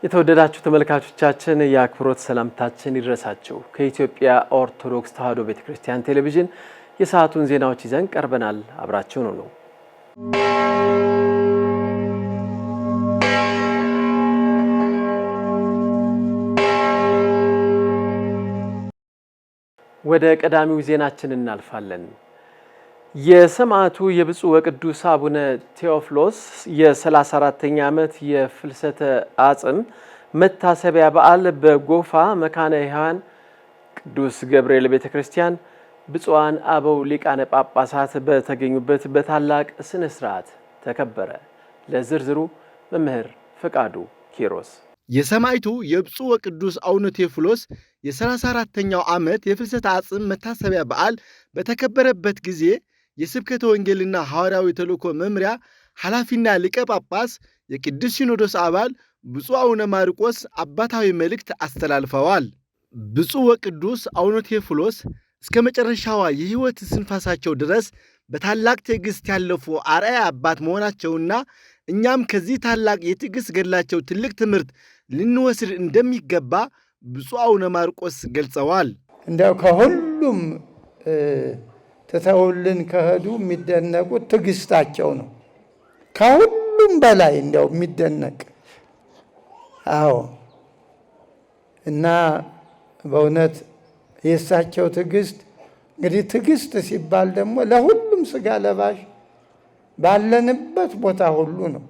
የተወደዳችሁ ተመልካቾቻችን የአክብሮት ሰላምታችን ይድረሳችሁ። ከኢትዮጵያ ኦርቶዶክስ ተዋሕዶ ቤተክርስቲያን ቴሌቪዥን የሰዓቱን ዜናዎች ይዘን ቀርበናል። አብራችሁን ሁኑ። ወደ ቀዳሚው ዜናችን እናልፋለን። የሰማዕቱ የብፁዕ ወቅዱስ አቡነ ቴዎፍሎስ የ34ኛ ዓመት የፍልሰተ አጽም መታሰቢያ በዓል በጎፋ መካነ ሕያዋን ቅዱስ ገብርኤል ቤተክርስቲያን ብፁዓን አበው ሊቃነ ጳጳሳት በተገኙበት በታላቅ ስነ ስርዓት ተከበረ። ለዝርዝሩ መምህር ፈቃዱ ኪሮስ። የሰማዕቱ የብፁዕ ወቅዱስ አቡነ ቴዎፍሎስ የ34ኛው ዓመት የፍልሰተ አጽም መታሰቢያ በዓል በተከበረበት ጊዜ የስብከተ ወንጌልና ሐዋርያዊ ተልእኮ መምሪያ ኃላፊና ሊቀ ጳጳስ የቅዱስ ሲኖዶስ አባል ብፁዕ አቡነ ማርቆስ አባታዊ መልእክት አስተላልፈዋል። ብፁዕ ወቅዱስ አቡነ ቴዎፍሎስ እስከ መጨረሻዋ የሕይወት ስንፋሳቸው ድረስ በታላቅ ትዕግሥት ያለፉ አርአያ አባት መሆናቸውና እኛም ከዚህ ታላቅ የትዕግሥት ገድላቸው ትልቅ ትምህርት ልንወስድ እንደሚገባ ብፁዕ አቡነ ማርቆስ ገልጸዋል። እንደው ከሁሉም ትተውልን ከሄዱ የሚደነቁት ትዕግሥታቸው ነው። ከሁሉም በላይ እንደው የሚደነቅ አዎ። እና በእውነት የእሳቸው ትዕግሥት እንግዲህ ትዕግሥት ሲባል ደግሞ ለሁሉም ሥጋ ለባሽ ባለንበት ቦታ ሁሉ ነው።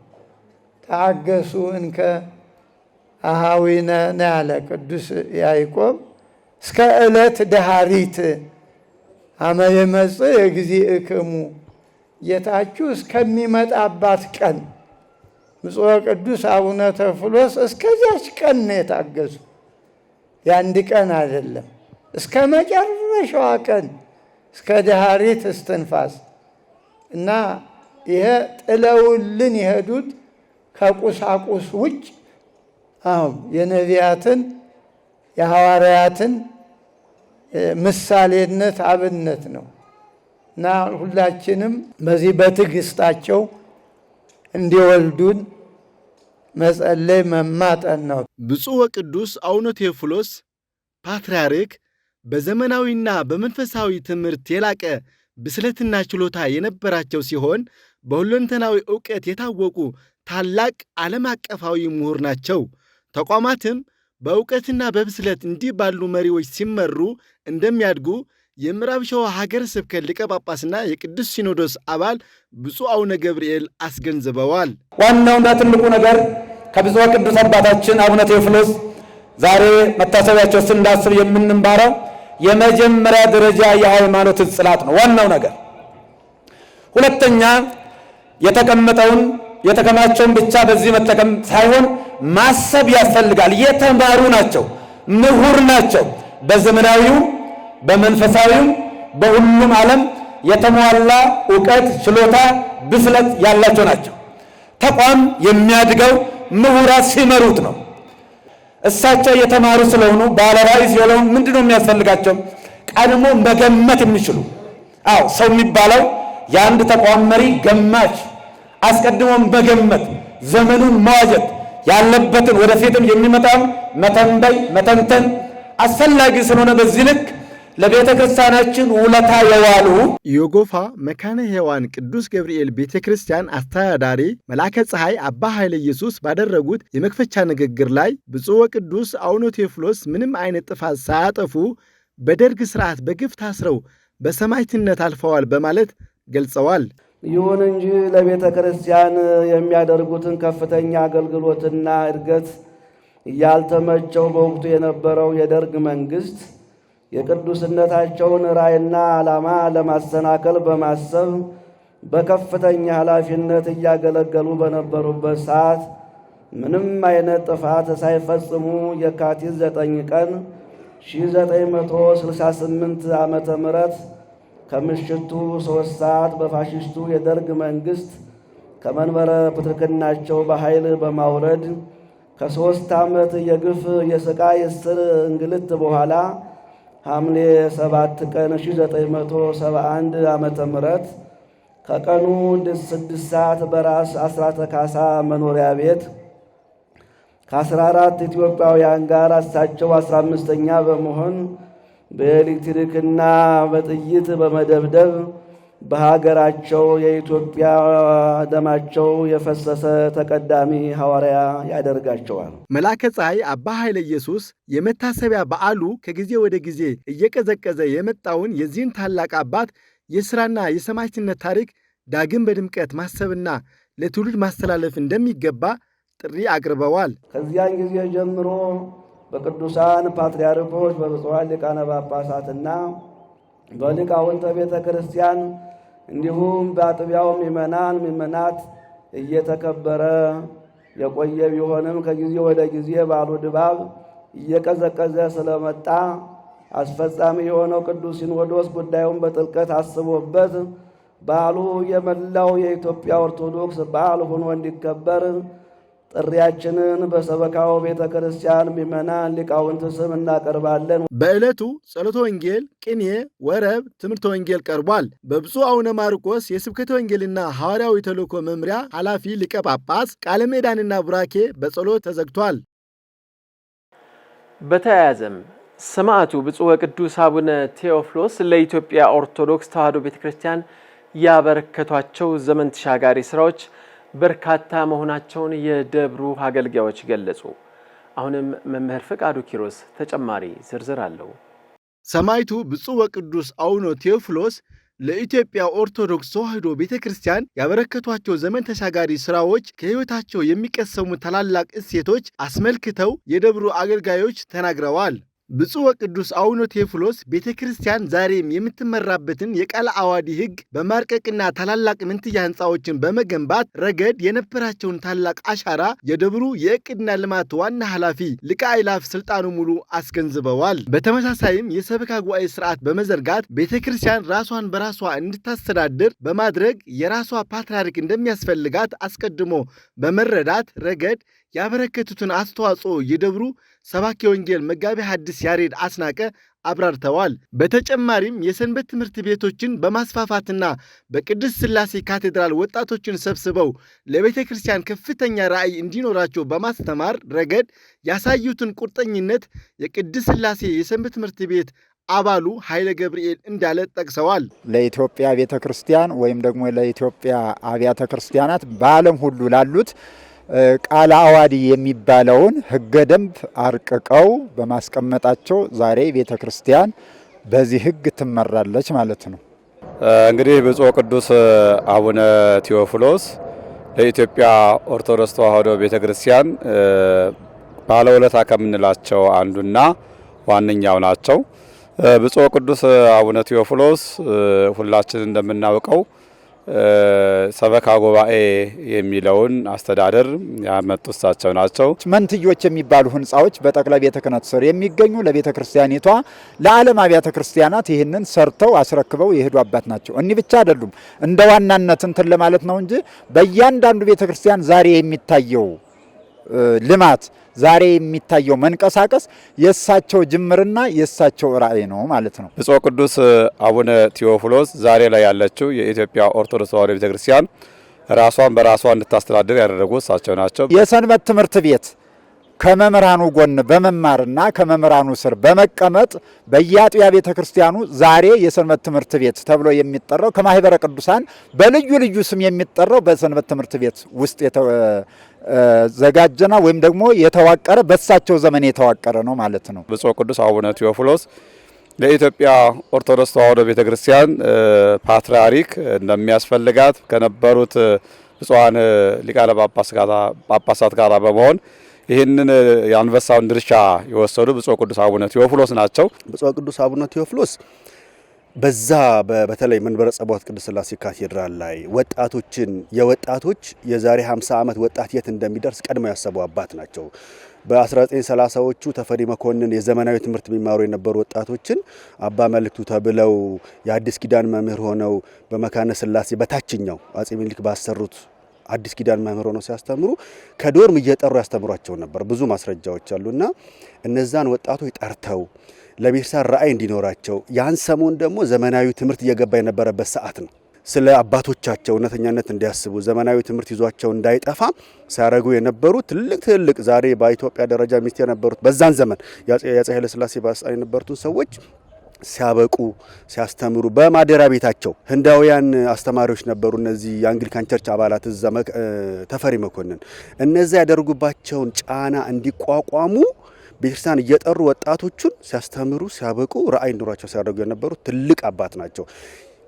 ታገሱ እንከ አሃዊነ ነው ያለ ቅዱስ ያዕቆብ። እስከ ዕለት ደሃሪት አመ ይመጽእ እግዚእክሙ፣ ጌታችሁ እስከሚመጣባት ቀን ብፁዕ ወቅዱስ አቡነ ቴዎፍሎስ እስከዚያች ቀን ነው የታገሱ። የአንድ ቀን አይደለም፣ እስከ መጨረሻዋ ቀን እስከ ደሃሪት እስትንፋስ እና ይሄ ጥለውልን የሄዱት ከቁሳቁስ ውጭ የነቢያትን የሐዋርያትን ምሳሌነት አብነት ነው እና ሁላችንም በዚህ በትዕግሥታቸው እንዲወልዱን መጸለይ መማጠን ነው። ብፁዕ ወቅዱስ አቡነ ቴዎፍሎስ ፓትርያርክ በዘመናዊና በመንፈሳዊ ትምህርት የላቀ ብስለትና ችሎታ የነበራቸው ሲሆን በሁለንተናዊ ዕውቀት የታወቁ ታላቅ ዓለም አቀፋዊ ምሁር ናቸው። ተቋማትም በዕውቀትና በብስለት እንዲህ ባሉ መሪዎች ሲመሩ እንደሚያድጉ የምዕራብ ሸዋ ሀገረ ስብከት ሊቀ ጳጳስና የቅዱስ ሲኖዶስ አባል ብፁዕ አቡነ ገብርኤል አስገንዝበዋል። ዋናውና ትልቁ ነገር ከብፁዕ ቅዱስ አባታችን አቡነ ቴዎፍሎስ ዛሬ መታሰቢያቸው ስናስብ የምንማረው የመጀመሪያ ደረጃ የሃይማኖት ጽላት ነው። ዋናው ነገር ሁለተኛ የተቀመጠውን የተከማቸውን ብቻ በዚህ መጠቀም ሳይሆን ማሰብ ያስፈልጋል። የተማሩ ናቸው፣ ምሁር ናቸው። በዘመናዊው በመንፈሳዊው በሁሉም ዓለም የተሟላ ዕውቀት፣ ችሎታ፣ ብስለት ያላቸው ናቸው። ተቋም የሚያድገው ምሁራት ሲመሩት ነው። እሳቸው የተማሩ ስለሆኑ ባለራዕይ ሲሆኑ ምንድነው የሚያስፈልጋቸው? ቀድሞ መገመት የሚችሉ ሰው የሚባለው የአንድ ተቋም መሪ ገማች፣ አስቀድሞም መገመት፣ ዘመኑን መዋጀት፣ ያለበትን ወደፊትም የሚመጣውን መተንበይ መተንተን አስፈላጊ ስለሆነ በዚህ ልክ ለቤተ ክርስቲያናችን ውለታ የዋሉ የጎፋ መካነ ሕያዋን ቅዱስ ገብርኤል ቤተ ክርስቲያን አስተዳዳሪ መልአከ ፀሐይ አባ ኃይለ ኢየሱስ ባደረጉት የመክፈቻ ንግግር ላይ ብፁዕ ወቅዱስ አቡነ ቴዎፍሎስ ምንም አይነት ጥፋት ሳያጠፉ በደርግ ሥርዓት በግፍ ታስረው በሰማዕትነት አልፈዋል በማለት ገልጸዋል። ይሁን እንጂ ለቤተ ክርስቲያን የሚያደርጉትን ከፍተኛ አገልግሎትና እድገት ያልተመቸው በወቅቱ የነበረው የደርግ መንግስት የቅዱስነታቸውን ራዕይና ዓላማ ለማሰናከል በማሰብ በከፍተኛ ኃላፊነት እያገለገሉ በነበሩበት ሰዓት ምንም አይነት ጥፋት ሳይፈጽሙ የካቲት 9 ቀን 1968 ዓመተ ምህረት ከምሽቱ 3 ሰዓት በፋሽስቱ የደርግ መንግስት ከመንበረ ፕትርክናቸው በኃይል በማውረድ ከ3 ዓመት የግፍ የስቃይ እስር እንግልት በኋላ ሐምሌ 7 ቀን 1971 ዓመተ ምህረት ከቀኑ 6 ሰዓት በራስ አስራተ ካሳ መኖሪያ ቤት ከ14 ኢትዮጵያውያን ጋር እሳቸው 15ኛ በመሆን በኤሌክትሪክና በጥይት በመደብደብ በሀገራቸው የኢትዮጵያ ደማቸው የፈሰሰ ተቀዳሚ ሐዋርያ ያደርጋቸዋል። መልአከ ፀሐይ አባ ኃይለ ኢየሱስ የመታሰቢያ በዓሉ ከጊዜ ወደ ጊዜ እየቀዘቀዘ የመጣውን የዚህን ታላቅ አባት የሥራና የሰማዕትነት ታሪክ ዳግም በድምቀት ማሰብና ለትውልድ ማስተላለፍ እንደሚገባ ጥሪ አቅርበዋል። ከዚያን ጊዜ ጀምሮ በቅዱሳን ፓትርያርኮች በብፁዓን ሊቃነ ጳጳሳትና በሊቃውንተ ቤተ ክርስቲያን እንዲሁም በአጥቢያው ምእመናት እየተከበረ የቆየ ቢሆንም ከጊዜ ወደ ጊዜ በዓሉ ድባብ እየቀዘቀዘ ስለመጣ አስፈጻሚ የሆነው ቅዱስ ሲኖዶስ ጉዳዩን በጥልቀት አስቦበት በዓሉ የመላው የኢትዮጵያ ኦርቶዶክስ በዓል ሆኖ እንዲከበር ጥሪያችንን በሰበካው ቤተ ክርስቲያን ምእመናን ሊቃውንት ስም እናቀርባለን። በዕለቱ ጸሎተ ወንጌል፣ ቅኔ፣ ወረብ፣ ትምህርተ ወንጌል ቀርቧል። በብፁዕ አቡነ ማርቆስ የስብከተ ወንጌልና ሐዋርያዊ ተልእኮ መምሪያ ኃላፊ ሊቀ ጳጳስ ቃለ ምዕዳንና ቡራኬ በጸሎት ተዘግቷል። በተያያዘም ሰማዕቱ ብፁዕ ወቅዱስ አቡነ ቴዎፍሎስ ለኢትዮጵያ ኦርቶዶክስ ተዋሕዶ ቤተክርስቲያን ያበረከቷቸው ዘመን ተሻጋሪ ስራዎች በርካታ መሆናቸውን የደብሩ አገልጋዮች ገለጹ። አሁንም መምህር ፈቃዱ ኪሮስ ተጨማሪ ዝርዝር አለው። ሰማዕቱ ብፁዕ ወቅዱስ አቡነ ቴዎፍሎስ ለኢትዮጵያ ኦርቶዶክስ ተዋሕዶ ቤተክርስቲያን ያበረከቷቸው ዘመን ተሻጋሪ ስራዎች ከሕይወታቸው የሚቀሰሙ ታላላቅ እሴቶች አስመልክተው የደብሩ አገልጋዮች ተናግረዋል። ብፁዕ ወቅዱስ አቡነ ቴዎፍሎስ ቤተ ክርስቲያን ዛሬም የምትመራበትን የቃለ ዓዋዲ ሕግ በማርቀቅና ታላላቅ ምንትያ ሕንፃዎችን በመገንባት ረገድ የነበራቸውን ታላቅ አሻራ የደብሩ የዕቅድና ልማት ዋና ኃላፊ ሊቀ አእላፍ ስልጣኑ ሙሉ አስገንዝበዋል። በተመሳሳይም የሰበካ ጉባኤ ስርዓት በመዘርጋት ቤተ ክርስቲያን ራሷን በራሷ እንድታስተዳድር በማድረግ የራሷ ፓትርያርክ እንደሚያስፈልጋት አስቀድሞ በመረዳት ረገድ ያበረከቱትን አስተዋጽኦ የደብሩ ሰባኪ ወንጌል መጋቤ ሐዲስ ያሬድ አስናቀ አብራርተዋል። በተጨማሪም የሰንበት ትምህርት ቤቶችን በማስፋፋትና በቅድስት ሥላሴ ካቴድራል ወጣቶችን ሰብስበው ለቤተ ክርስቲያን ከፍተኛ ራዕይ እንዲኖራቸው በማስተማር ረገድ ያሳዩትን ቁርጠኝነት የቅድስት ሥላሴ የሰንበት ትምህርት ቤት አባሉ ኃይለ ገብርኤል እንዳለ ጠቅሰዋል። ለኢትዮጵያ ቤተ ክርስቲያን ወይም ደግሞ ለኢትዮጵያ አብያተ ክርስቲያናት በዓለም ሁሉ ላሉት ቃለ ዓዋዲ የሚባለውን ሕገ ደንብ አርቅቀው በማስቀመጣቸው ዛሬ ቤተ ክርስቲያን በዚህ ሕግ ትመራለች ማለት ነው። እንግዲህ ብፁዕ ቅዱስ አቡነ ቴዎፍሎስ ለኢትዮጵያ ኦርቶዶክስ ተዋሕዶ ቤተ ክርስቲያን ባለውለታ ከምንላቸው አንዱና ዋነኛው ናቸው። ብፁዕ ቅዱስ አቡነ ቴዎፍሎስ ሁላችን እንደምናውቀው ሰበካ ጉባኤ የሚለውን አስተዳደር ያመጡ እሳቸው ናቸው። መንትዮች የሚባሉ ህንፃዎች በጠቅላይ ቤተ ክህነት ስር የሚገኙ ለቤተ ክርስቲያኒቷ ለዓለም አብያተ ክርስቲያናት ይህንን ሰርተው አስረክበው የሄዱ አባት ናቸው። እኒህ ብቻ አይደሉም። እንደ ዋናነት እንትን ለማለት ነው እንጂ በእያንዳንዱ ቤተ ክርስቲያን ዛሬ የሚታየው ልማት ዛሬ የሚታየው መንቀሳቀስ የእሳቸው ጅምርና የእሳቸው ራዕይ ነው ማለት ነው። ብፁዕ ቅዱስ አቡነ ቴዎፍሎስ ዛሬ ላይ ያለችው የኢትዮጵያ ኦርቶዶክስ ተዋሕዶ ቤተክርስቲያን ራሷን በራሷ እንድታስተዳድር ያደረጉ እሳቸው ናቸው። የሰንበት ትምህርት ቤት ከመምህራኑ ጎን በመማርና ከመምህራኑ ስር በመቀመጥ በየአጥቢያ ቤተ ክርስቲያኑ ዛሬ የሰንበት ትምህርት ቤት ተብሎ የሚጠራው ከማህበረ ቅዱሳን በልዩ ልዩ ስም የሚጠራው በሰንበት ትምህርት ቤት ውስጥ ዘጋጀና ወይም ደግሞ የተዋቀረ በእሳቸው ዘመን የተዋቀረ ነው ማለት ነው። ብፁዕ ቅዱስ አቡነ ቴዎፍሎስ ለኢትዮጵያ ኦርቶዶክስ ተዋሕዶ ቤተክርስቲያን ፓትርያርክ እንደሚያስፈልጋት ከነበሩት ብፁዓን ሊቃነ ጳጳሳት ጋር በመሆን ይህንን የአንበሳውን ድርሻ የወሰዱ ብፁዕ ቅዱስ አቡነ ቴዎፍሎስ ናቸው። ብፁዕ ቅዱስ አቡነ ቴዎፍሎስ በዛ በተለይ መንበረ ጸባዖት ቅድስት ሥላሴ ካቴድራል ላይ የወጣቶች የዛሬ 50 ዓመት ወጣት የት እንደሚደርስ ቀድመው ያሰቡ አባት ናቸው። በ1930ዎቹ ተፈሪ መኮንን የዘመናዊ ትምህርት የሚማሩ የነበሩ ወጣቶችን አባ መልክቱ ተብለው የአዲስ ኪዳን መምህር ሆነው በመካነ ሥላሴ በታችኛው አጼ ምኒልክ ባሰሩት አዲስ ኪዳን መምህር ሆነው ሲያስተምሩ ከዶርም እየጠሩ ያስተምሯቸው ነበር። ብዙ ማስረጃዎች አሉና እነዛን ወጣቶች ጠርተው ለቤተክርስቲያን ራዕይ እንዲኖራቸው ያን ሰሞን ደግሞ ዘመናዊ ትምህርት እየገባ የነበረበት ሰዓት ነው። ስለ አባቶቻቸው እውነተኛነት እንዲያስቡ ዘመናዊ ትምህርት ይዟቸው እንዳይጠፋ ሲያደርጉ የነበሩ ትልቅ ዛሬ በኢትዮጵያ ደረጃ ሚኒስቴር የነበሩት በዛን ዘመን የአፄ ኃይለ ሥላሴ ባለስልጣን የነበሩትን ሰዎች ሲያበቁ ሲያስተምሩ በማደሪያ ቤታቸው ህንዳውያን አስተማሪዎች ነበሩ። እነዚህ የአንግሊካን ቸርች አባላት እዛ ተፈሪ መኮንን እነዛ ያደርጉባቸውን ጫና እንዲቋቋሙ ቤተክርስቲያን እየጠሩ ወጣቶቹን ሲያስተምሩ ሲያበቁ ራእይ ኑሯቸው ሲያደርጉ የነበሩ ትልቅ አባት ናቸው።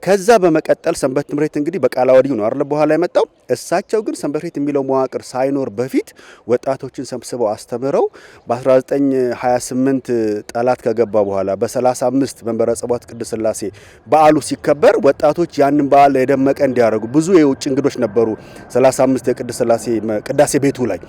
ከዛ በመቀጠል ሰንበት ትምህርት እንግዲህ በቃላወዲው ነው አይደል በኋላ የመጣው። እሳቸው ግን ሰንበት ትምህርት የሚለው መዋቅር ሳይኖር በፊት ወጣቶችን ሰብስበው አስተምረው በ1928 ጠላት ከገባ በኋላ በ35 መንበረ ጸባዖት ቅድስት ሥላሴ በዓሉ ሲከበር ወጣቶች ያንን በዓል የደመቀ እንዲያደርጉ ብዙ የውጭ እንግዶች ነበሩ 35 የቅድስት ሥላሴ ቅዳሴ ቤቱ ላይ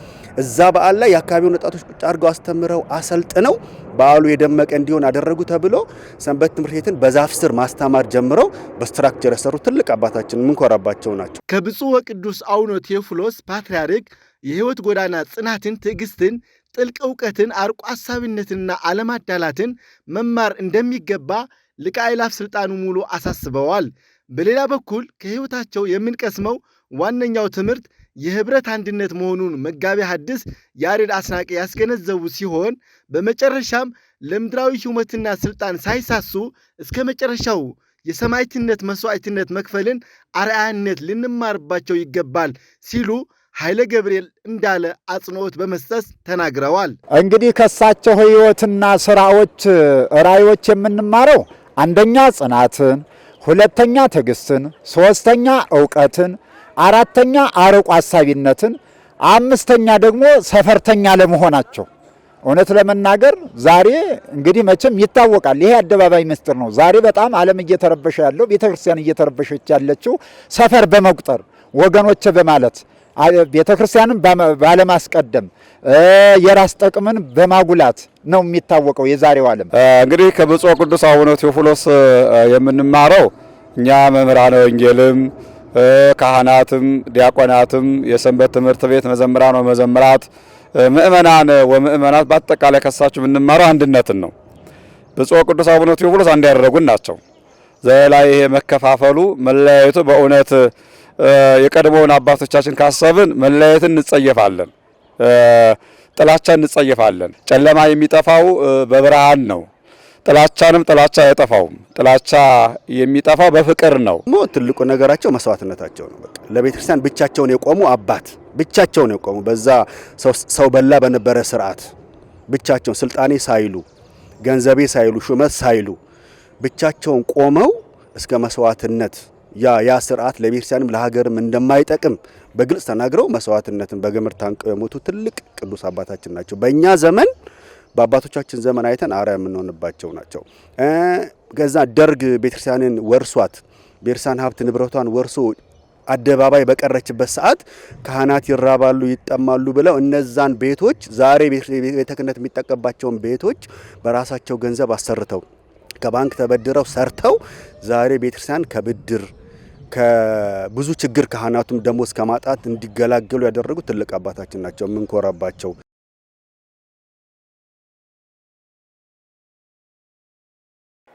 እዛ በዓል ላይ የአካባቢውን ወጣቶች ቁጭ አድርገው አስተምረው አሰልጥነው በዓሉ የደመቀ እንዲሆን አደረጉ ተብሎ ሰንበት ትምህርት ቤትን በዛፍ ስር ማስተማር ጀምረው በስትራክቸር የሰሩ ትልቅ አባታችን ምንኮራባቸው ናቸው። ከብፁዕ ወቅዱስ አቡነ ቴዎፍሎስ ፓትርያርክ የሕይወት ጎዳና ጽናትን፣ ትዕግስትን፣ ጥልቅ እውቀትን፣ አርቆ አሳቢነትንና አለማዳላትን መማር እንደሚገባ ሊቀ አእላፍ ሥልጣኑ ሙሉ አሳስበዋል። በሌላ በኩል ከሕይወታቸው የምንቀስመው ዋነኛው ትምህርት የህብረት አንድነት መሆኑን መጋቤ ሐዲስ ያሬድ አስናቀ ያስገነዘቡ ሲሆን በመጨረሻም ለምድራዊ ሹመትና ስልጣን ሳይሳሱ እስከ መጨረሻው የሰማዕትነት መስዋዕትነት መክፈልን አርአያነት ልንማርባቸው ይገባል ሲሉ ኃይለ ገብርኤል እንዳለ አጽንኦት በመስጠት ተናግረዋል። እንግዲህ ከሳቸው ሕይወትና ስራዎች ራእዮች የምንማረው አንደኛ ጽናትን፣ ሁለተኛ ትዕግስትን፣ ሶስተኛ ዕውቀትን፣ አራተኛ አርቆ አሳቢነትን፣ አምስተኛ ደግሞ ሰፈርተኛ ለመሆናቸው። እውነት ለመናገር ዛሬ እንግዲህ መቼም ይታወቃል፣ ይሄ አደባባይ ምስጢር ነው። ዛሬ በጣም ዓለም እየተረበሸ ያለው ቤተክርስቲያን እየተረበሸች ያለችው ሰፈር በመቁጠር ወገኖች በማለት ቤተክርስቲያንን ባለማስቀደም የራስ ጥቅምን በማጉላት ነው የሚታወቀው የዛሬው ዓለም። እንግዲህ ከብፁዕ ቅዱስ አቡነ ቴዎፍሎስ የምንማረው እኛ መምህራነ ወንጌልም ካህናትም ዲያቆናትም የሰንበት ትምህርት ቤት መዘምራን ወመዘምራት ምእመናን ወምእመናት በአጠቃላይ ከሳቸው የምንማረው አንድነትን ነው። ብፁዕ ቅዱስ አቡነ ቴዎፍሎስ አንድ ያደረጉን ናቸው። ዘላይ ይሄ መከፋፈሉ መለያየቱ በእውነት የቀድሞውን አባቶቻችን ካሰብን መለያየትን እንጸየፋለን፣ ጥላቻን እንጸየፋለን። ጨለማ የሚጠፋው በብርሃን ነው። ጥላቻንም ጥላቻ አይጠፋውም። ጥላቻ የሚጠፋው በፍቅር ነው። ትልቁ ነገራቸው መስዋዕትነታቸው ነው። በቃ ለቤተክርስቲያን ብቻቸውን የቆሙ አባት ብቻቸውን የቆሙ በዛ ሰው በላ በነበረ ስርዓት ብቻቸውን ስልጣኔ ሳይሉ ገንዘቤ ሳይሉ ሹመት ሳይሉ ብቻቸውን ቆመው እስከ መስዋዕትነት ያ ስርዓት ለቤተክርስቲያንም ለሀገርም እንደማይጠቅም በግልጽ ተናግረው መስዋዕትነትን በገመድ ታንቀው የሞቱ ትልቅ ቅዱስ አባታችን ናቸው። በእኛ ዘመን በአባቶቻችን ዘመን አይተን አርአያ የምንሆንባቸው ናቸው። ከዛ ደርግ ቤተክርስቲያንን ወርሷት ቤተክርስቲያን ሀብት ንብረቷን ወርሶ አደባባይ በቀረችበት ሰዓት ካህናት ይራባሉ ይጠማሉ ብለው እነዛን ቤቶች ዛሬ ቤተ ክህነት የሚጠቀምባቸውን ቤቶች በራሳቸው ገንዘብ አሰርተው ከባንክ ተበድረው ሰርተው ዛሬ ቤተክርስቲያን ከብድር ከብዙ ችግር ካህናቱም ደሞዝ ከማጣት እንዲገላገሉ ያደረጉ ትልቅ አባታችን ናቸው የምንኮራባቸው።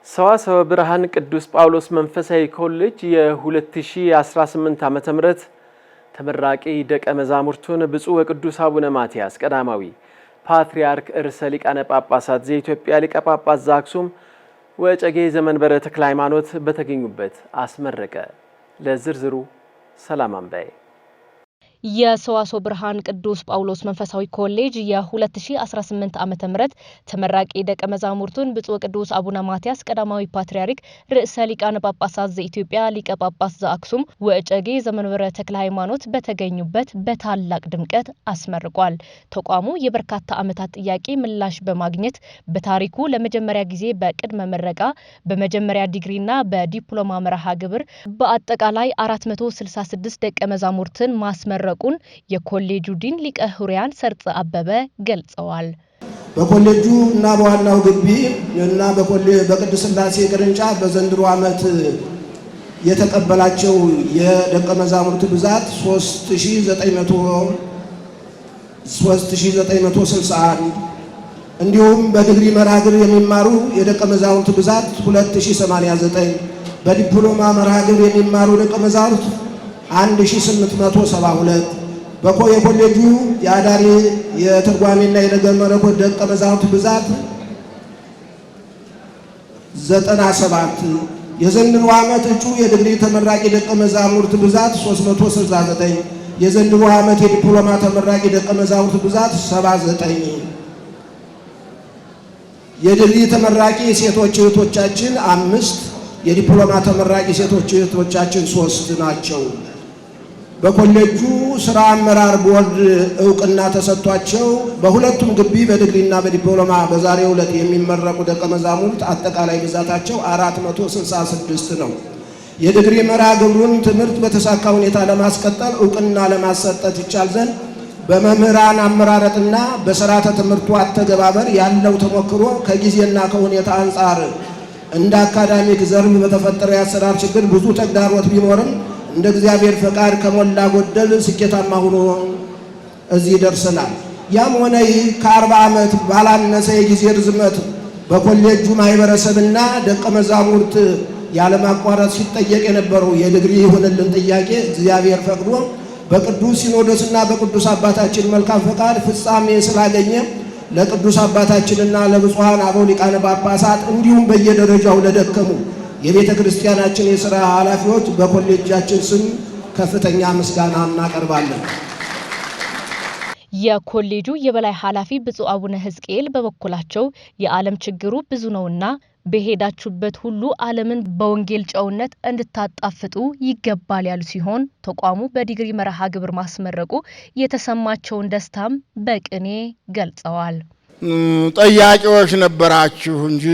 ሰዋስወ ብርሃን ቅዱስ ጳውሎስ መንፈሳዊ ኮሌጅ የ2018 ዓ.ም ተመራቂ ደቀ መዛሙርቱን ብፁዕ ወቅዱስ አቡነ ማትያስ ቀዳማዊ ፓትርያርክ ርዕሰ ሊቃነ ጳጳሳት ዘኢትዮጵያ ሊቀ ጳጳስ ዘአክሱም ወዕጨጌ ዘመንበረ ተክለ ሃይማኖት በተገኙበት አስመረቀ። ለዝርዝሩ ሰላም አንባዬ። የሰዋስወ ብርሃን ቅዱስ ጳውሎስ መንፈሳዊ ኮሌጅ የ2018 ዓ.ም ተመራቂ ደቀ መዛሙርቱን ብፁዕ ቅዱስ አቡነ ማትያስ ቀዳማዊ ፓትርያርክ ርዕሰ ሊቃነ ጳጳሳት ዘኢትዮጵያ ሊቀ ጳጳስ ዘአክሱም ወዕጨጌ ዘመንበረ ተክለ ሃይማኖት በተገኙበት በታላቅ ድምቀት አስመርቋል። ተቋሙ የበርካታ ዓመታት ጥያቄ ምላሽ በማግኘት በታሪኩ ለመጀመሪያ ጊዜ በቅድመ ምረቃ በመጀመሪያ ዲግሪና በዲፕሎማ መርሃ ግብር በአጠቃላይ 466 ደቀ መዛሙርትን ማስመረቁን የኮሌጁ ዲን ሊቀ ሕሩያን ሰርጸ አበበ ገልጸዋል። በኮሌጁ እና በዋናው ግቢ እና በቅድስት ሥላሴ ቅርንጫፍ በዘንድሮ ዓመት የተቀበላቸው የደቀ መዛሙርት ብዛት 3961 እንዲሁም በዲግሪ መርሃ ግብር የሚማሩ የደቀ መዛሙርት ብዛት 2089 በዲፕሎማ መርሃ ግብር የሚማሩ ደቀ መዛሙርት 1872 የኮሌጁ የአዳሪ የትርጓሜና የነገረ መለኮት ደቀ መዛሙርት ብዛት 97 የዘንድሮ ዓመት እጩ የዲግሪ ተመራቂ ደቀ መዛሙርት ብዛት 369 የዘንድሮ ዓመት የዲፕሎማ ተመራቂ ደቀ መዛሙርት ብዛት 79 የዲግሪ ተመራቂ ሴቶች እህቶቻችን 5 የዲፕሎማ ተመራቂ ሴቶች እህቶቻችን 3 ናቸው። በኮሌጁ ስራ አመራር ቦርድ እውቅና ተሰጥቷቸው በሁለቱም ግቢ በዲግሪና በዲፕሎማ በዛሬው ዕለት የሚመረቁ ደቀ መዛሙርት አጠቃላይ ብዛታቸው 466 ነው። የዲግሪ መርሃ ግብሩን ትምህርት በተሳካ ሁኔታ ለማስቀጠል እውቅና ለማሰጠት ይቻል ዘንድ በመምህራን አመራረጥና በስርዓተ ትምህርቱ አተገባበር ያለው ተሞክሮ ከጊዜና ከሁኔታ አንጻር እንደ አካዳሚክ ዘርፍ በተፈጠረ የአሰራር ችግር ብዙ ተግዳሮት ቢኖርም እንደ እግዚአብሔር ፈቃድ ከሞላ ጎደል ስኬታማ ሆኖ እዚህ ደርሰናል። ያም ሆነ ይህ ከ40 ዓመት ባላነሰ የጊዜ ርዝመት በኮሌጁ ማህበረሰብና ደቀ መዛሙርት ያለማቋረጥ ሲጠየቅ የነበረው የዲግሪ ይሁንልን ጥያቄ እግዚአብሔር ፈቅዶ በቅዱስ ሲኖዶስና በቅዱስ አባታችን መልካም ፈቃድ ፍጻሜ ስላገኘ ለቅዱስ አባታችንና ለብፁዓን አበው ሊቃነ ጳጳሳት እንዲሁም በየደረጃው ለደከሙ የቤተ ክርስቲያናችን የሥራ ኃላፊዎች በኮሌጃችን ስም ከፍተኛ ምስጋና እናቀርባለን። የኮሌጁ የበላይ ኃላፊ ብፁዕ አቡነ ሕዝቅኤል በበኩላቸው የዓለም ችግሩ ብዙ ነውና በሄዳችሁበት ሁሉ ዓለምን በወንጌል ጨውነት እንድታጣፍጡ ይገባል ያሉ ሲሆን ተቋሙ በዲግሪ መርሃ ግብር ማስመረቁ የተሰማቸውን ደስታም በቅኔ ገልጸዋል። ጠያቂዎች ነበራችሁ እንጂ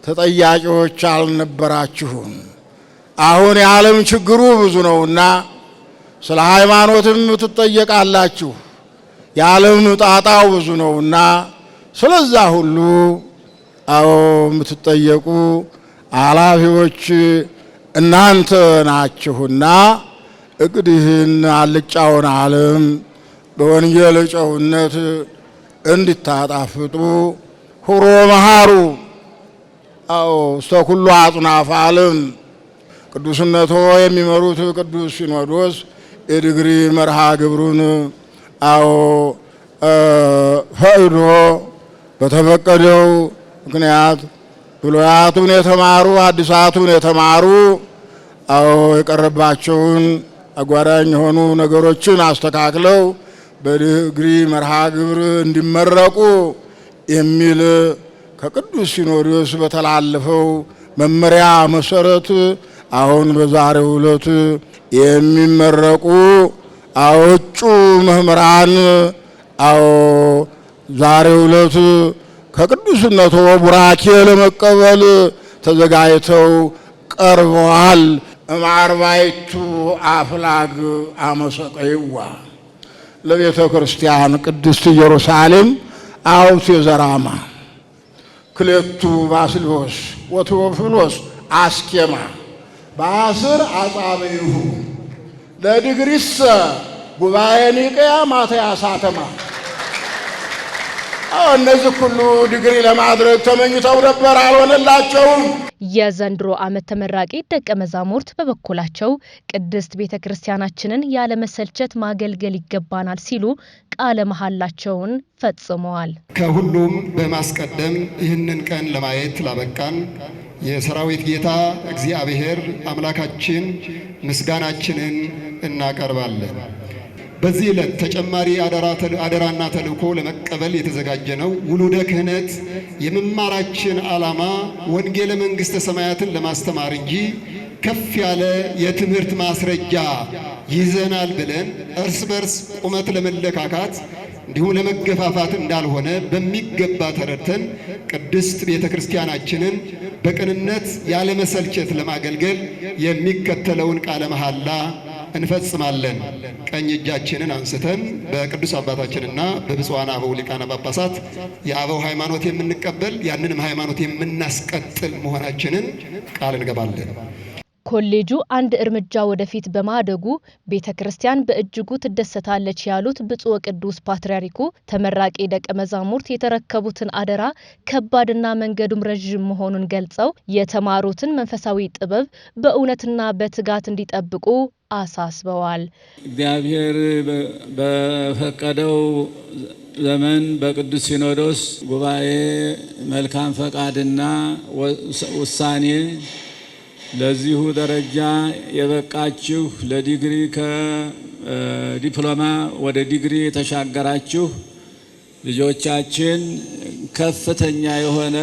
ተጠያቂዎች አልነበራችሁም። አሁን የዓለም ችግሩ ብዙ ነውና ስለ ሃይማኖትም ትጠየቃላችሁ። የዓለም ጣጣው ብዙ ነውና ስለዛ ሁሉ የምትጠየቁ ኃላፊዎች እናንተ ናችሁና እንግዲህን አልጫውን ዓለም በወንጌል ጨውነት እንድታጣፍጡ ሁሮ መሃሩ እስተ ኩሉ አጽናፈ ዓለም ቅዱስነቶ የሚመሩት ቅዱስ ሲኖዶስ የዲግሪ መርሃ ግብሩን ፈቅዶ በተፈቀደው ምክንያት ብሉያቱን የተማሩ አዲሳቱን የተማሩ የቀረባቸውን አጓዳኝ የሆኑ ነገሮችን አስተካክለው በዲግሪ መርሃ ግብር እንዲመረቁ የሚል ከቅዱስ ሲኖዶስ በተላለፈው መመሪያ መሰረት አሁን በዛሬው ዕለት የሚመረቁ እጩ መምህራን ዛሬው ዕለት ከቅዱስነቶ ቡራኬ ለመቀበል ተዘጋጅተው ቀርበዋል። እምአርባዕቱ አፍላግ አመሰቀይዋ ለቤተ ክርስቲያን ቅድስት ኢየሩሳሌም አውቴ ዘራማ ክሌቱ ባስልዮስ ወቴዎፍሎስ አስኬማ በአስር አጻብዕሁ ለዲግሪሰ ጉባኤ ኒቅያ ማትያስ አተማ። እነዚህ ሁሉ ዲግሪ ለማድረግ ተመኝተው ነበር፣ አልሆነላቸውም። የዘንድሮ ዓመት ተመራቂ ደቀ መዛሙርት በበኩላቸው ቅድስት ቤተ ክርስቲያናችንን ያለመሰልቸት ማገልገል ይገባናል ሲሉ ቃለ መሐላቸውን ፈጽመዋል። ከሁሉም በማስቀደም ይህንን ቀን ለማየት ላበቃን የሰራዊት ጌታ እግዚአብሔር አምላካችን ምስጋናችንን እናቀርባለን። በዚህ ዕለት ተጨማሪ አደራና ተልእኮ ለመቀበል የተዘጋጀ ነው። ውሉደ ክህነት የመማራችን ዓላማ ወንጌለ መንግሥተ ሰማያትን ለማስተማር እንጂ ከፍ ያለ የትምህርት ማስረጃ ይዘናል ብለን እርስ በርስ ቁመት ለመለካካት እንዲሁም ለመገፋፋት እንዳልሆነ በሚገባ ተረድተን ቅድስት ቤተ ክርስቲያናችንን በቅንነት ያለመሰልቸት ለማገልገል የሚከተለውን ቃለ መሐላ እንፈጽማለን። ቀኝ እጃችንን አንስተን በቅዱስ አባታችንና በብፁዓን አበው ሊቃነ ጳጳሳት የአበው ሃይማኖት የምንቀበል ያንንም ሃይማኖት የምናስቀጥል መሆናችንን ቃል እንገባለን። ኮሌጁ አንድ እርምጃ ወደፊት በማደጉ ቤተክርስቲያን በእጅጉ ትደሰታለች ያሉት ብፁዕ ቅዱስ ፓትርያርኩ ተመራቂ ደቀ መዛሙርት የተረከቡትን አደራ ከባድና መንገዱም ረጅም መሆኑን ገልጸው የተማሩትን መንፈሳዊ ጥበብ በእውነትና በትጋት እንዲጠብቁ አሳስበዋል። እግዚአብሔር በፈቀደው ዘመን በቅዱስ ሲኖዶስ ጉባኤ መልካም ፈቃድና ውሳኔ ለዚሁ ደረጃ የበቃችሁ ለዲግሪ ከዲፕሎማ ወደ ዲግሪ የተሻገራችሁ ልጆቻችን ከፍተኛ የሆነ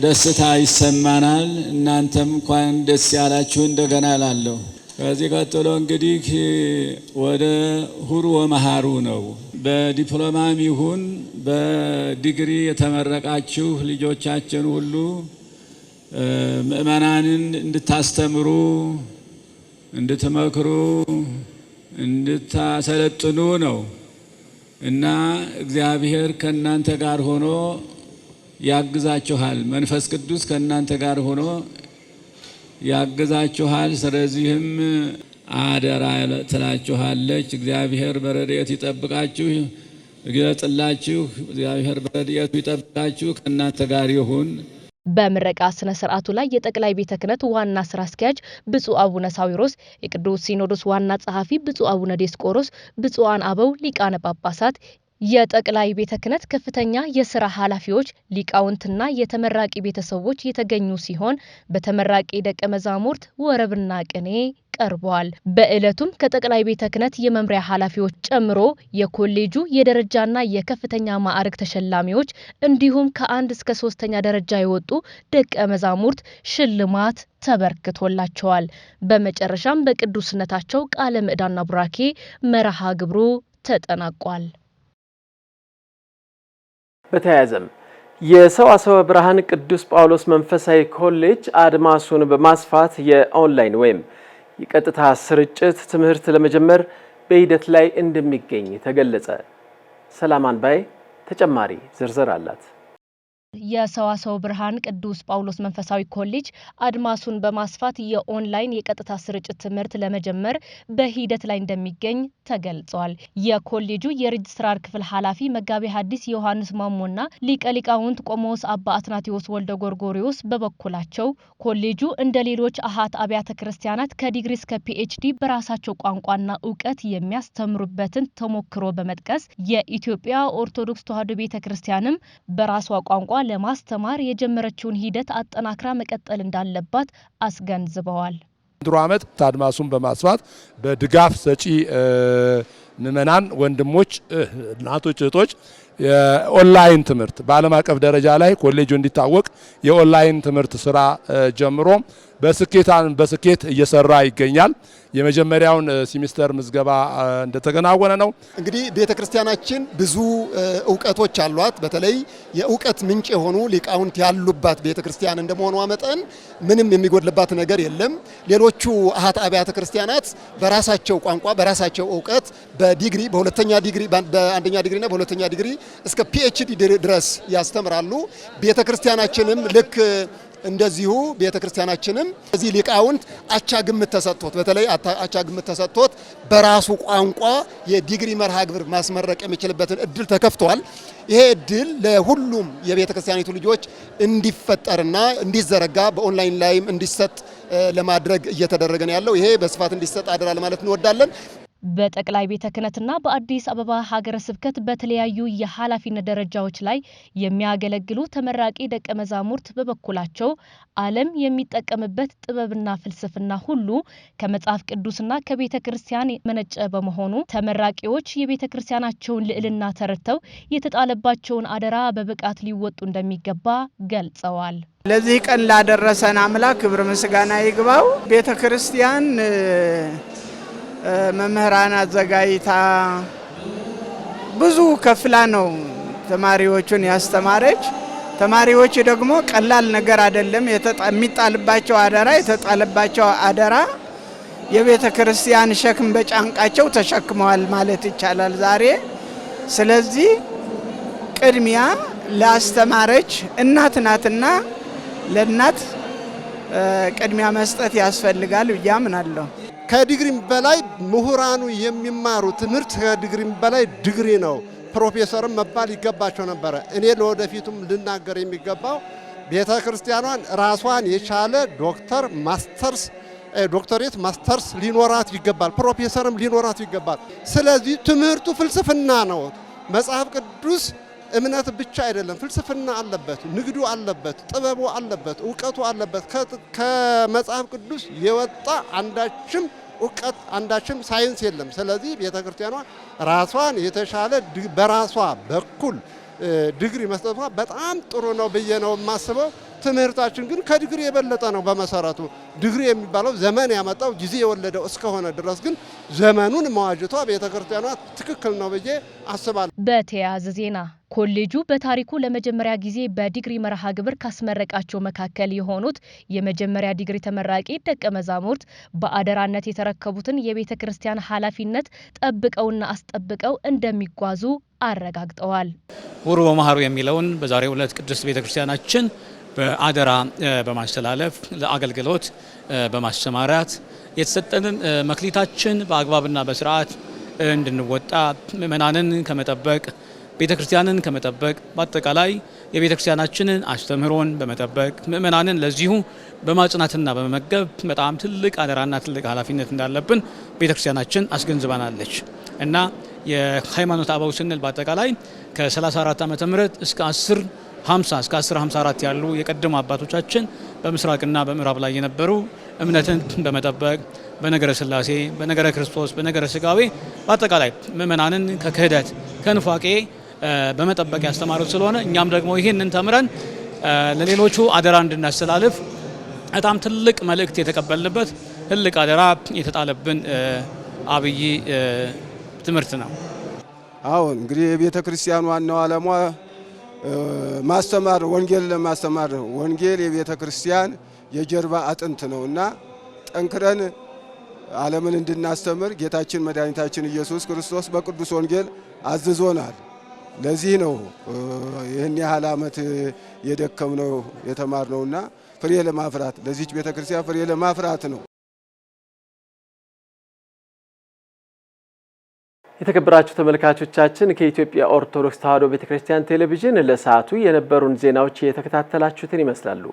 ደስታ ይሰማናል። እናንተም እንኳን ደስ ያላችሁ እንደገና እላለሁ። ከዚህ ቀጥሎ እንግዲህ ወደ ሁሩ ወመሃሩ ነው። በዲፕሎማም ይሁን በዲግሪ የተመረቃችሁ ልጆቻችን ሁሉ ምእመናንን እንድታስተምሩ፣ እንድትመክሩ፣ እንድታሰለጥኑ ነው እና እግዚአብሔር ከእናንተ ጋር ሆኖ ያግዛችኋል። መንፈስ ቅዱስ ከእናንተ ጋር ሆኖ ያግዛችኋል። ስለዚህም አደራ ትላችኋለች። እግዚአብሔር በረድኤቱ ይጠብቃችሁ፣ ይግለጥላችሁ። እግዚአብሔር በረድኤቱ ይጠብቃችሁ፣ ከእናንተ ጋር ይሁን። በምረቃ ስነ ስርዓቱ ላይ የጠቅላይ ቤተ ክህነት ዋና ስራ አስኪያጅ ብፁዕ አቡነ ሳዊሮስ፣ የቅዱስ ሲኖዶስ ዋና ጸሐፊ ብፁዕ አቡነ ዲዮስቆሮስ፣ ብፁዓን አበው ሊቃነ ጳጳሳት፣ የጠቅላይ ቤተ ክህነት ከፍተኛ የሥራ ኃላፊዎች፣ ሊቃውንትና የተመራቂ ቤተሰቦች የተገኙ ሲሆን በተመራቂ ደቀ መዛሙርት ወረብና ቅኔ ቀርቧል። በዕለቱም ከጠቅላይ ቤተ ክህነት የመምሪያ ኃላፊዎች ጨምሮ የኮሌጁ የደረጃና የከፍተኛ ማዕረግ ተሸላሚዎች እንዲሁም ከ1 እስከ 3ኛ ደረጃ የወጡ ደቀ መዛሙርት ሽልማት ተበርክቶላቸዋል። በመጨረሻም በቅዱስነታቸው ቃለ ምዕዳንና ቡራኬ መርሃ ግብሩ ተጠናቋል። በተያያዘም የሰዋስወ ብርሃን ቅዱስ ጳውሎስ መንፈሳዊ ኮሌጅ አድማሱን በማስፋት የኦንላይን ወይም የቀጥታ ስርጭት ትምህርት ለመጀመር በሂደት ላይ እንደሚገኝ ተገለጸ። ሰላም አንባይ ተጨማሪ ዝርዝር አላት። የሰዋስወ ብርሃን ቅዱስ ጳውሎስ መንፈሳዊ ኮሌጅ አድማሱን በማስፋት የኦንላይን የቀጥታ ስርጭት ትምህርት ለመጀመር በሂደት ላይ እንደሚገኝ ተገልጿል። የኮሌጁ የሬጅስትራር ክፍል ኃላፊ መጋቤ ሐዲስ ዮሐንስ ማሞና ሊቀ ሊቃውንት ቆሞስ አባ አትናቴዎስ ወልደ ጎርጎሪዮስ በበኩላቸው ኮሌጁ እንደ ሌሎች አሃት አብያተ ክርስቲያናት ከዲግሪ እስከ ፒኤችዲ በራሳቸው ቋንቋና እውቀት የሚያስተምሩበትን ተሞክሮ በመጥቀስ የኢትዮጵያ ኦርቶዶክስ ተዋሕዶ ቤተክርስቲያንም በራሷ ቋንቋ ለማስተማር የጀመረችውን ሂደት አጠናክራ መቀጠል እንዳለባት አስገንዝበዋል። ድሮ ዓመት አድማሱን በማስፋት በድጋፍ ሰጪ ምዕመናን ወንድሞች፣ እናቶች፣ እህቶች የኦንላይን ትምህርት በዓለም አቀፍ ደረጃ ላይ ኮሌጁ እንዲታወቅ የኦንላይን ትምህርት ስራ ጀምሮ በስኬት እየሰራ ይገኛል። የመጀመሪያውን ሲሚስተር ምዝገባ እንደተከናወነ ነው። እንግዲህ ቤተክርስቲያናችን ብዙ እውቀቶች አሏት። በተለይ የእውቀት ምንጭ የሆኑ ሊቃውንት ያሉባት ቤተክርስቲያን እንደመሆኗ መጠን ምንም የሚጎድልባት ነገር የለም። ሌሎቹ አሃት አብያተ ክርስቲያናት በራሳቸው ቋንቋ በራሳቸው እውቀት በዲግሪ በሁለተኛ ዲግሪ በአንደኛ ዲግሪና በሁለተኛ ዲግሪ እስከ ፒኤችዲ ድረስ ያስተምራሉ። ቤተክርስቲያናችንም ልክ እንደዚሁ ቤተክርስቲያናችንም እዚህ ሊቃውንት አቻ ግምት ተሰጥቶት በተለይ አቻ ግምት ተሰጥቶት በራሱ ቋንቋ የዲግሪ መርሃ ግብር ማስመረቅ የሚችልበትን እድል ተከፍቷል። ይሄ እድል ለሁሉም የቤተክርስቲያኒቱ ልጆች እንዲፈጠርና እንዲዘረጋ በኦንላይን ላይም እንዲሰጥ ለማድረግ እየተደረገ ነው ያለው። ይሄ በስፋት እንዲሰጥ አደራ ለማለት እንወዳለን። በጠቅላይ ቤተ ክህነትና በአዲስ አበባ ሀገረ ስብከት በተለያዩ የኃላፊነት ደረጃዎች ላይ የሚያገለግሉ ተመራቂ ደቀ መዛሙርት በበኩላቸው ዓለም የሚጠቀምበት ጥበብና ፍልስፍና ሁሉ ከመጽሐፍ ቅዱስና ከቤተ ክርስቲያን መነጨ በመሆኑ ተመራቂዎች የቤተ ክርስቲያናቸውን ልዕልና ተረድተው የተጣለባቸውን አደራ በብቃት ሊወጡ እንደሚገባ ገልጸዋል። ለዚህ ቀን ላደረሰን አምላክ ክብር ምስጋና ይግባው። ቤተ ክርስቲያን መምህራን አዘጋጅታ ብዙ ከፍላ ነው ተማሪዎቹን ያስተማረች። ተማሪዎች ደግሞ ቀላል ነገር አይደለም የሚጣልባቸው አደራ የተጣለባቸው አደራ የቤተ ክርስቲያን ሸክም በጫንቃቸው ተሸክመዋል ማለት ይቻላል ዛሬ። ስለዚህ ቅድሚያ ላስተማረች እናት ናትና ለእናት ቅድሚያ መስጠት ያስፈልጋል ብዬ አምናለሁ። ከዲግሪም በላይ ምሁራኑ የሚማሩ ትምህርት ከዲግሪም በላይ ዲግሪ ነው። ፕሮፌሰርም መባል ይገባቸው ነበረ። እኔ ለወደፊቱም ልናገር የሚገባው ቤተ ክርስቲያኗን ራሷን የቻለ ዶክተር፣ ማስተርስ፣ ዶክተሬት፣ ማስተርስ ሊኖራት ይገባል። ፕሮፌሰርም ሊኖራት ይገባል። ስለዚህ ትምህርቱ ፍልስፍና ነው። መጽሐፍ ቅዱስ እምነት ብቻ አይደለም፣ ፍልስፍና አለበት፣ ንግዱ አለበት፣ ጥበቡ አለበት፣ እውቀቱ አለበት። ከመጽሐፍ ቅዱስ የወጣ አንዳችም እውቀት አንዳችም ሳይንስ የለም። ስለዚህ ቤተክርስቲያኗ ራሷን የተሻለ በራሷ በኩል ዲግሪ መስጠቷ በጣም ጥሩ ነው ብዬ ነው የማስበው። ትምህርታችን ግን ከዲግሪ የበለጠ ነው። በመሰረቱ ዲግሪ የሚባለው ዘመን ያመጣው ጊዜ የወለደው እስከሆነ ድረስ ግን ዘመኑን መዋጀቷ ቤተክርስቲያኗ ትክክል ነው ብዬ አስባለሁ። በተያያዘ ዜና ኮሌጁ በታሪኩ ለመጀመሪያ ጊዜ በዲግሪ መርሃ ግብር ካስመረቃቸው መካከል የሆኑት የመጀመሪያ ዲግሪ ተመራቂ ደቀ መዛሙርት በአደራነት የተረከቡትን የቤተ ክርስቲያን ኃላፊነት ጠብቀውና አስጠብቀው እንደሚጓዙ አረጋግጠዋል። ውሩ ወመሃሩ የሚለውን በዛሬው ዕለት ቅድስት ቤተ ክርስቲያናችን በአደራ በማስተላለፍ ለአገልግሎት በማሰማራት የተሰጠንን መክሊታችን በአግባብና በስርዓት እንድንወጣ ምእመናንን ከመጠበቅ ቤተ ክርስቲያንን ከመጠበቅ በአጠቃላይ የቤተ ክርስቲያናችንን አስተምህሮን በመጠበቅ ምእመናንን ለዚሁ በማጽናትና በመመገብ በጣም ትልቅ አደራና ትልቅ ኃላፊነት እንዳለብን ቤተ ክርስቲያናችን አስገንዝባናለች እና የሃይማኖት አበው ስንል በአጠቃላይ ከ34 ዓመተ ምህረት እስከ 1050 እስከ 1054 ያሉ የቀደሙ አባቶቻችን በምስራቅና በምዕራብ ላይ የነበሩ እምነትን በመጠበቅ በነገረ ሥላሴ፣ በነገረ ክርስቶስ፣ በነገረ ሥጋዌ በአጠቃላይ ምእመናንን ከክህደት ከንፋቄ በመጠበቅ ያስተማሩት ስለሆነ እኛም ደግሞ ይህንን ተምረን ለሌሎቹ አደራ እንድናስተላልፍ በጣም ትልቅ መልእክት የተቀበልንበት ትልቅ አደራ የተጣለብን አብይ ትምህርት ነው። አሁን እንግዲህ የቤተ ክርስቲያን ዋናው ዓላማ ማስተማር፣ ወንጌል ለማስተማር ነው። ወንጌል የቤተ ክርስቲያን የጀርባ አጥንት ነውና ጠንክረን ዓለምን እንድናስተምር ጌታችን መድኃኒታችን ኢየሱስ ክርስቶስ በቅዱስ ወንጌል አዝዞናል። ለዚህ ነው ይህን ያህል ዓመት የደከምነው የተማርነውና ፍሬ ለማፍራት ለዚች ቤተክርስቲያን ፍሬ ለማፍራት ነው። የተከበራችሁ ተመልካቾቻችን ከኢትዮጵያ ኦርቶዶክስ ተዋሕዶ ቤተክርስቲያን ቴሌቪዥን ለሰዓቱ የነበሩን ዜናዎች የተከታተላችሁትን ይመስላሉ።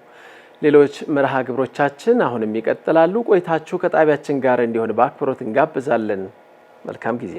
ሌሎች መርሃ ግብሮቻችን አሁንም ይቀጥላሉ። ቆይታችሁ ከጣቢያችን ጋር እንዲሆን በአክብሮት እንጋብዛለን። መልካም ጊዜ።